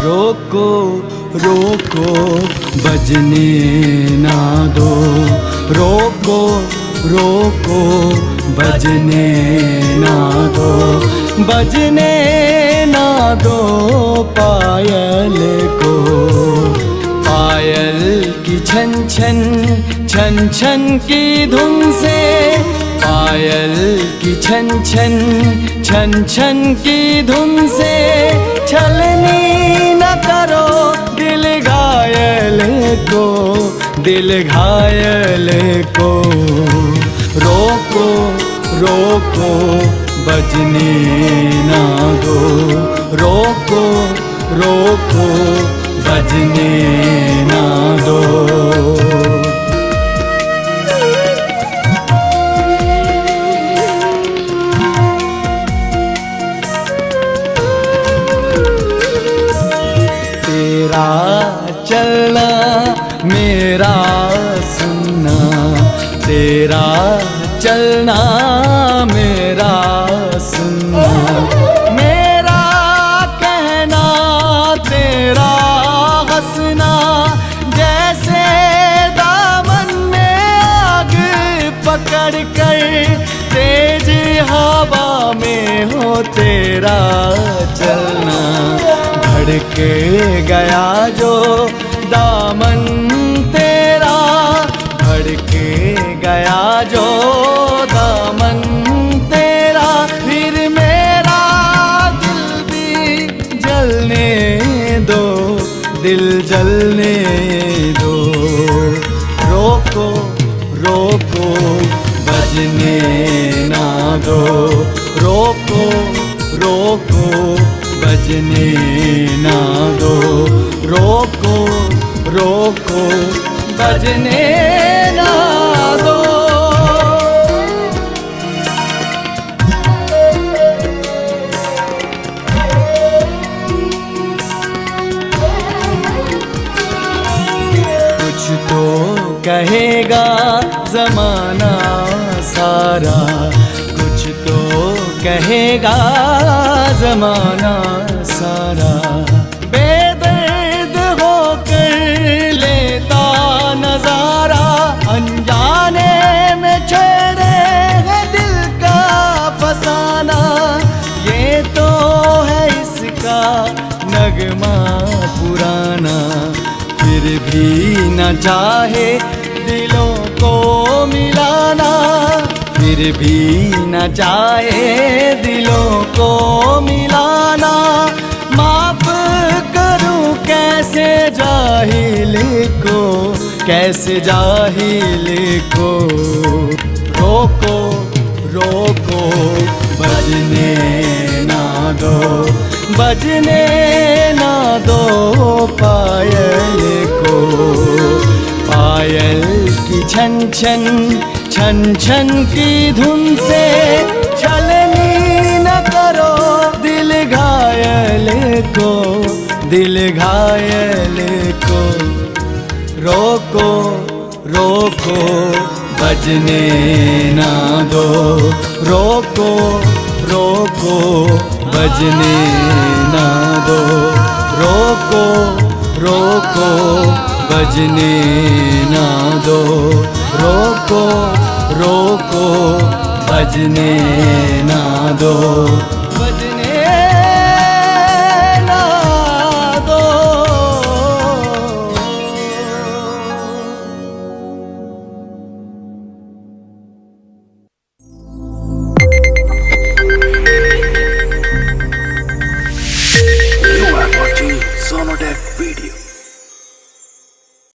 रोको रोको बजने ना दो, रोको रोको बजने ना दो, बजने ना दो पायल को। पायल की छन छन छन छन की धुन से, पायल की छन छन छन छन की धुन से छलनी न करो दिल घायल को, दिल घायल को। रोको रोको बजने ना दो, रोको रोको बजने ना दो। तेरा चलना मेरा सुनना, तेरा चलना मेरा सुनना, मेरा कहना तेरा हंसना। जैसे दामन में आग पकड़ कर तेज हवा में हो तेरा चलना। धड़क गया जो दामन तेरा, धड़क गया जो दामन तेरा, फिर मेरा दिल भी जलने दो, दिल जलने दो। रोको रोको बजने ना दो, रोको रोको बजने ना दो, रोको रोको बजने ना दो। कुछ तो कहेगा जमाना सारा, कुछ तो कहेगा जमाना सारा। बेदर्द होकर लेता नजारा, अनजाने में छेड़े है दिल का फसाना। ये तो है इसका नगमा पुराना, फिर भी न चाहे दिलों को मिलाना, फिर भी न चाहे दिलों को मिलाना। माफ करूं कैसे जाहिल को, कैसे जाहिल को। रोको रोको बजने ना दो, बजने ना दो पायल को। पायल की छन छन छन छन की धुन से छलनी न करो दिल घायल को, दिल घायल को। रोको रोको बजने ना दो, रोको रोको बजने ना दो, रोको रोको बजने ना दो, रोको रोको बजने ना दो, बजने ना दो। You are watching Sonodep video.